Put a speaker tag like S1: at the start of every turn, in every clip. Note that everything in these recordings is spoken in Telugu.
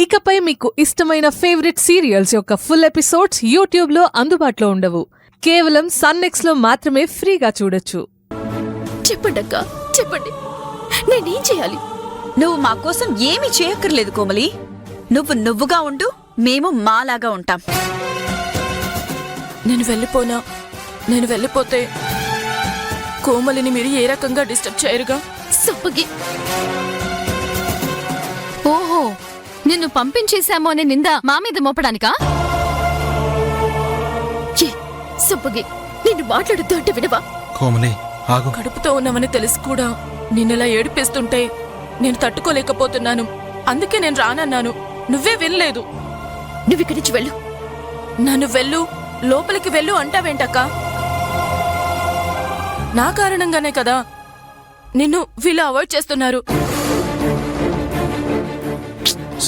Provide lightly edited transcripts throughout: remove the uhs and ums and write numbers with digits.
S1: ఇకపై మీకు ఇష్టమైన ఫేవరెట్ సీరియల్స్ యొక్క ఫుల్ ఎపిసోడ్స్ యూట్యూబ్లో అందుబాటులో ఉండవు. కేవలం సన్నెక్స్లో మాత్రమే ఫ్రీగా చూడొచ్చు.
S2: చెప్పండక్క, చెప్పండి, నేనేం చేయాలి?
S3: నువ్వు మా కోసం ఏమీ చేయక్కర్లేదు కోమలి. నువ్వుగా ఉండు, మేము మాలాగా ఉంటాం.
S2: నేను వెళ్ళిపోతే కోమలిని మీరు ఏ రకంగా డిస్టర్బ్ చేయరుగా? సప్పగి.
S4: ఓహో, నిన్ను పంపించేశామో అనే నింద మా మీద మోపడానికా?
S2: సప్పగి, నిన్ను మాట్లాడుతూ అంటే వినవా?
S5: కోమలి ఆగు.
S2: కడుపుతో ఉన్నామని తెలిసి కూడా నిన్నెలా ఏడిపిస్తుంటే నేను తట్టుకోలేకపోతున్నాను. అందుకే నేను రానన్నాను. నువ్వే వినలేదు. నువ్విక్కడి నుంచి వెళ్ళు. నన్ను వెళ్ళు, లోపలికి వెళ్ళు అంటావేంటక్క? నా కారణంగానే కదా నిన్ను వీళ్ళు అవాయిడ్ చేస్తున్నారు.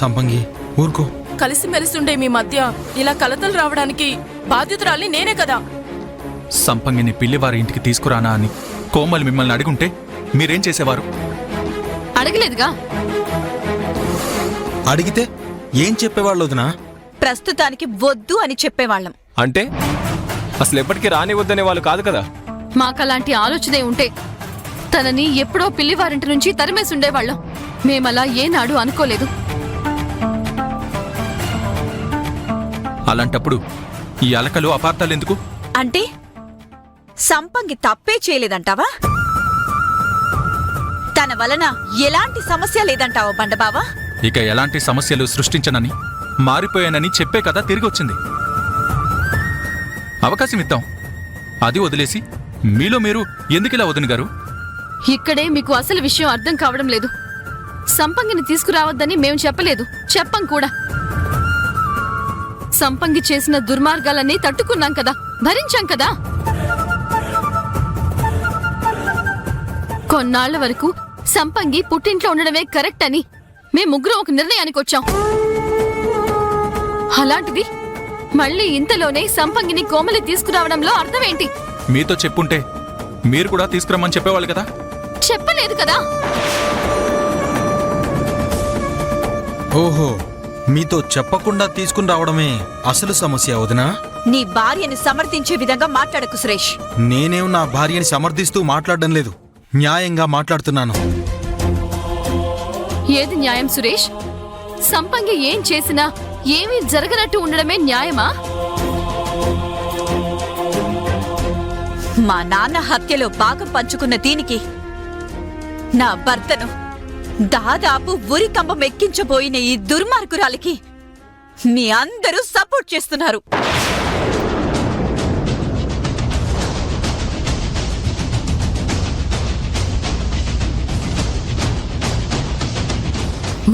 S5: సంపంగి ఊరుకో.
S2: కలిసిమెలిసుండే మీ మధ్య ఇలా కలతలు రావడానికి బాధ్యతురాల్ని నేనే కదా.
S6: సంపంగిని పిల్లివారి ఇంటికి తీసుకురానా అని కోమలి మిమ్మల్ని అడుగుంటే మీరేం చేసేవారు?
S4: అడగలేదుగా.
S5: అడిగితే ఏం చెప్పేవాళ్ళు వదినా?
S3: ప్రస్తుతానికి వద్దు అని చెప్పేవాళ్ళం.
S7: అంటే అసలు ఎప్పటికీ రానివద్దనే వాళ్ళు కాదు కదా.
S4: మాకలాంటి ఆలోచనే ఉంటే తనని ఎప్పుడో పిల్లివారింటి నుంచి తరిమేసి ఉండేవాళ్ళం. మేమలా ఏనాడు అనుకోలేదు.
S6: అలాంటప్పుడు ఈ అలకలు అపార్థాలు ఎందుకు?
S3: అంటే సంపంగి తప్పే చేయలేదంటావా? తన వలన ఎలాంటి సమస్య లేదంటావా బండబావా?
S6: ఇక ఎలాంటి సమస్యలు సృష్టించనని, మారిపోయానని చెప్పే కదా తిరిగి వచ్చింది. అవకాశం ఇద్దాం. అది వదిలేసి మీలో మీరు ఎందుకిలా వదిన గారు?
S4: ఇక్కడే మీకు అసలు విషయం అర్థం కావడం లేదు. సంపంగిని తీసుకురావద్దని మేము చెప్పలేదు, చెప్పం కూడా. సంపంగి చేసిన దుర్మార్గాలన్నీ తట్టుకున్నాం కదా, భరించాం కదా. కొన్నాళ్ల వరకు సంపంగి పుట్టింట్లో ఉండడమే కరెక్ట్ అని మేము ముగ్గురం ఒక నిర్ణయానికి వచ్చాం. అలాంటిది మళ్ళీ ఇంతలోనే సంపంగిని కోమలి తీసుకురావడంలో అర్థమేంటి?
S6: మీతో చెప్పుంటే మీరు కూడా తీసుకురమ్మని చెప్పేవాళ్ళు కదా.
S4: చెప్పలేదు కదా.
S5: ఓహో, మీతో చెప్పకుండా తీసుకుని రావడమే అసలు సమస్య వదినా?
S3: నీ భార్యని సమర్థించే విధంగా మాట్లాడకు సురేష్.
S5: నేనేం నా భార్యని సమర్థిస్తూ మాట్లాడడం లేదు, న్యాయంగా మాట్లాడుతున్నాను.
S4: ఏది న్యాయం సురేష్? సంపంగి ఏం చేసినా ఏమీ జరగనట్టు ఉండడమే న్యాయమా?
S3: మా నాన్న హత్యలో భాగం పంచుకున్న దీనికి నా భర్తను దాదాపు ఉరికంబం ఎక్కించబోయిన ఈ దుర్మార్గురాలికి మీ అందరూ సపోర్ట్ చేస్తున్నారు.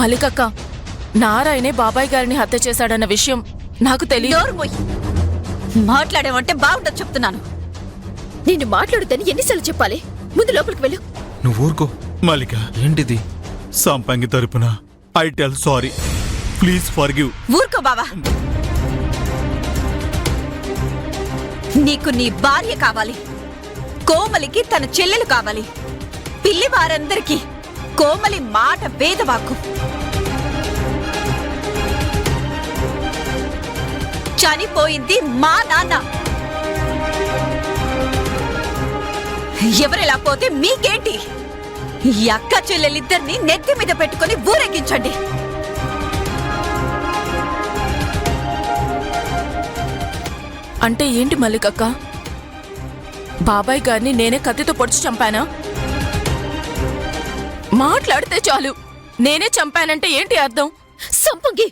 S2: మల్లికక్క, నారాయణే బాబాయ్ గారిని హత్య చేశాడన్న విషయం నాకు తెలియదు.
S3: మాట్లాడేమంటే బాగుండదు చెప్తున్నాను.
S2: నిన్ను మాట్లాడుద్దని ఎన్నిసార్లు చెప్పాలి? ముందు లోపలికి వెళ్ళు.
S5: నువ్వు ఊరుకో.
S8: మల్లిక,
S5: ఏంటిది?
S8: సంపంగి తరపున I tell sorry, please forgive.
S3: ఊరుకో బావా. నీకు నీ భార్య కావాలి, కోమలికి తన చెల్లెలు కావాలి. పిల్లి వారందరికీ కోమలి మాట వేదవాకు. చనిపోయింది మా నాన్న. ఎవరెలా పోతే మీకేంటి? ఈ అక్క చెల్లెలిద్దరిని నెత్తి మీద పెట్టుకుని ఊరేగించండి.
S2: అంటే ఏంటి మల్లికక్క? బాబాయ్ గారిని నేనే కత్తితో పొడిచి చంపానా? మాట్లాడితే చాలు నేనే చంపానంటే ఏంటి అర్థం? సంపంగి,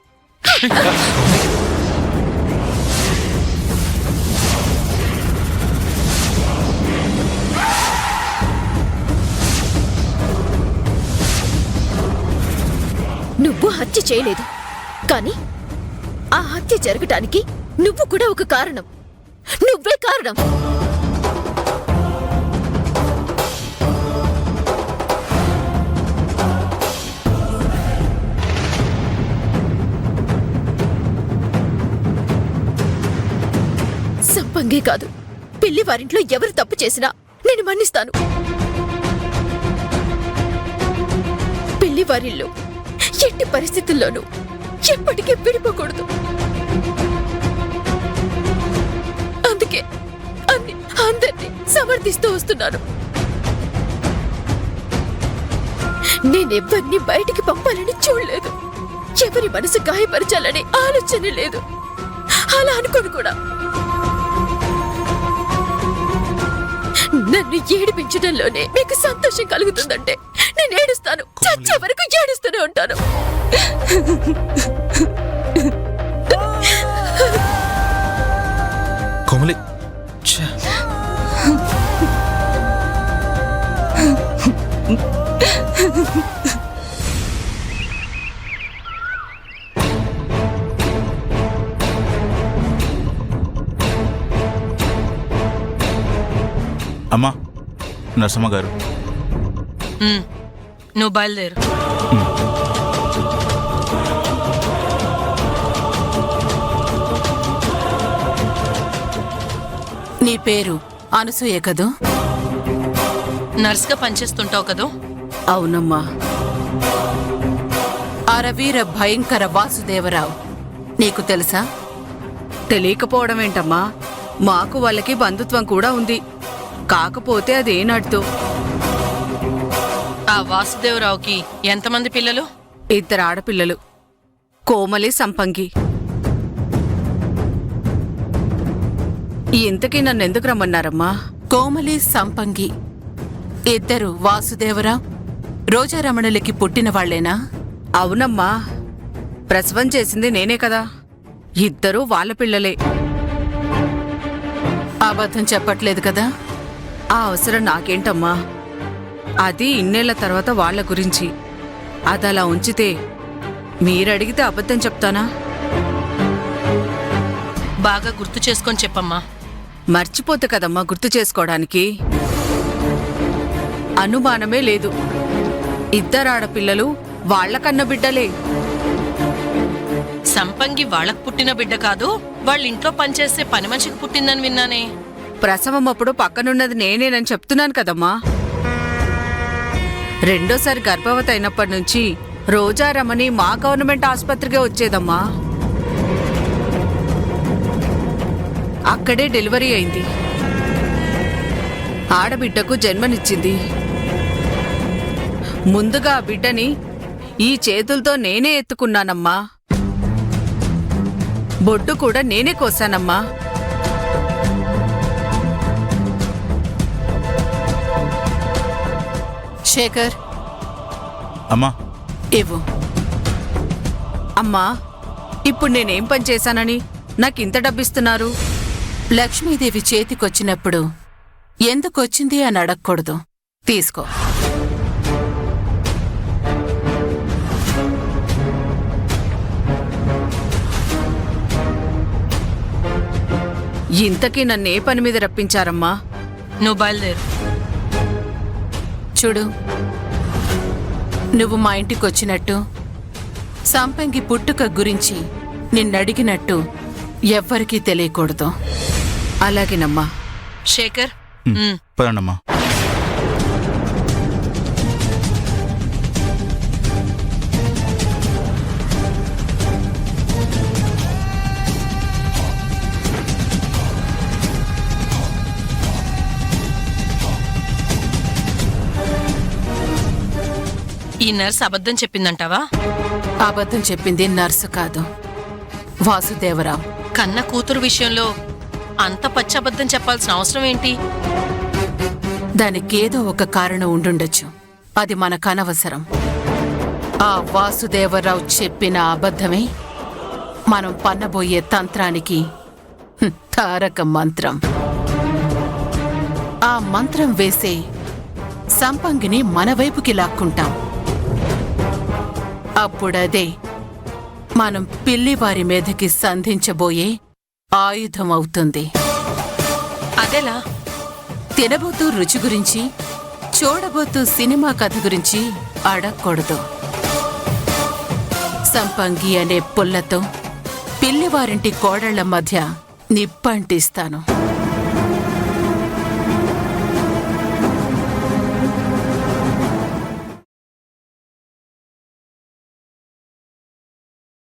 S2: నువ్వు హత్య చేయలేదు, కానీ ఆ హత్య జరగటానికి నువ్వు కూడా ఒక కారణం. నువ్వే కారణం. సంపంగే కాదు, పిల్లి వారింట్లో ఎవరు తప్పు చేసినా నేను మన్నిస్తాను. పిల్లి వారిల్లో ఎట్టి పరిస్థితుల్లోనూ ఎప్పటికీ విడిపోకూడదు. అందుకే అందరినీ సమర్థిస్తూ వస్తున్నాను. నేనెవ్వరిని బయటికి పంపాలని చూడలేదు. ఎవరి మనసు గాయపరచాలని ఆలోచన లేదు. అలా అనుకోను కూడా. నన్ను ఏడిపించడంలోనే మీకు సంతోషం కలుగుతుందంటే నేను ఏడుస్తాను. చచ్చే వరకు ఏడుస్తూనే ఉంటాను.
S5: కోమలి ఛే.
S8: అమ్మా, నరసమ్మ గారు.
S2: నువ్వు బయలుదేరు. నీ పేరు అనసూయ కదూ? నర్స్గా పనిచేస్తుంటావు కదూ?
S9: అవునమ్మా.
S2: అరవీర భయంకర వాసుదేవరావు నీకు తెలుసా?
S9: తెలియకపోవడం ఏంటమ్మా, మాకు వాళ్ళకి బంధుత్వం కూడా ఉంది. కాకపోతే అదేనాటితో.
S2: ఆ వాసుదేవరావుకి ఎంతమంది పిల్లలు?
S9: 2 ఆడపిల్లలు, కోమలి, సంపంగి. ఇంతకీ నన్నెందుకు రమ్మన్నారమ్మా?
S2: కోమలి, సంపంగి ఇద్దరు వాసుదేవరావు రోజారమణులకి పుట్టిన వాళ్లేనా?
S9: అవునమ్మా, ప్రసవం చేసింది నేనే కదా. 2 వాళ్ళ పిల్లలే.
S2: అబద్ధం చెప్పట్లేదు కదా?
S9: ఆ అవసరం నాకేంటమ్మా, అది ఇన్నేళ్ల తర్వాత వాళ్ళ గురించి. అదలా ఉంచితే మీరడిగితే అబద్ధం చెప్తానా?
S2: బాగా గుర్తు చేసుకొని చెప్పమ్మా.
S9: మర్చిపోతే కదమ్మా గుర్తు చేసుకోవడానికి. అనుమానమే లేదు, 2 ఆడపిల్లలు వాళ్ళ కన్న బిడ్డలే.
S2: సంపంగి వాళ్ళకు పుట్టిన బిడ్డ కాదు, వాళ్ళ ఇంట్లో పనిచేసే పని మనిషికి పుట్టిందని విన్నానే.
S9: ప్రసవం అప్పుడు పక్కనున్నది నేనేనని చెప్తున్నాను కదమ్మా. రెండోసారి గర్భవతి అయినప్పటి నుంచి రోజారమణి మా గవర్నమెంట్ ఆసుపత్రికే వచ్చేదమ్మా. అక్కడే డెలివరీ అయింది. ఆడబిడ్డకు జన్మనిచ్చింది. ముందుగా ఆ బిడ్డని ఈ చేతులతో నేనే ఎత్తుకున్నానమ్మా. బొడ్డు కూడా నేనే కోసానమ్మా.
S2: శేఖర్,
S8: అమ్మా,
S2: ఇవ్వు.
S9: అమ్మా, ఇప్పుడు నేనేం పని చేశానని నాకింత డబ్బిస్తున్నారు?
S2: లక్ష్మీదేవి చేతికొచ్చినప్పుడు ఎందుకొచ్చింది అని అడగకూడదు. తీసుకో.
S9: ఇంతకీ నన్నే పని మీద రప్పించారమ్మా?
S2: నువ్వు బయలుదేరు. చూడు, నువ్వు మా ఇంటికొచ్చినట్టు, సంపంగి పుట్టుక గురించి నిన్నడిగినట్టు ఎవ్వరికీ తెలియకూడదు.
S9: అలాగేనమ్మా.
S2: శేఖర్,
S8: పదండమ్మా.
S2: ఈ నర్స్ అబద్ధం చెప్పిందంటావా? అబద్ధం చెప్పింది నర్సు కాదు, వాసుదేవరావు. కన్న కూతురు విషయంలో అంత పచ్చబద్ధం చెప్పాల్సిన అవసరం ఏంటి? దానికేదో ఒక కారణం ఉండుండొచ్చు. అది మనకనవసరం. ఆ వాసుదేవరావు చెప్పిన అబద్ధమే మనం పన్నబోయే తంత్రానికి తారక మంత్రం. ఆ మంత్రం వేసే సంపంగిని మన వైపుకి లాక్కుంటాం. అప్పుడదే మనం పిల్లివారి మీదకి సంధించబోయే ఆయుధం అవుతుంది. అదెలా? తినబోతూ రుచి గురించి, చూడబోతూ సినిమా కథ గురించి అడగకూడదు. సంపంగి అనే పుల్లతో పిల్లివారింటి కోడళ్ల మధ్య నిప్పంటిస్తాను.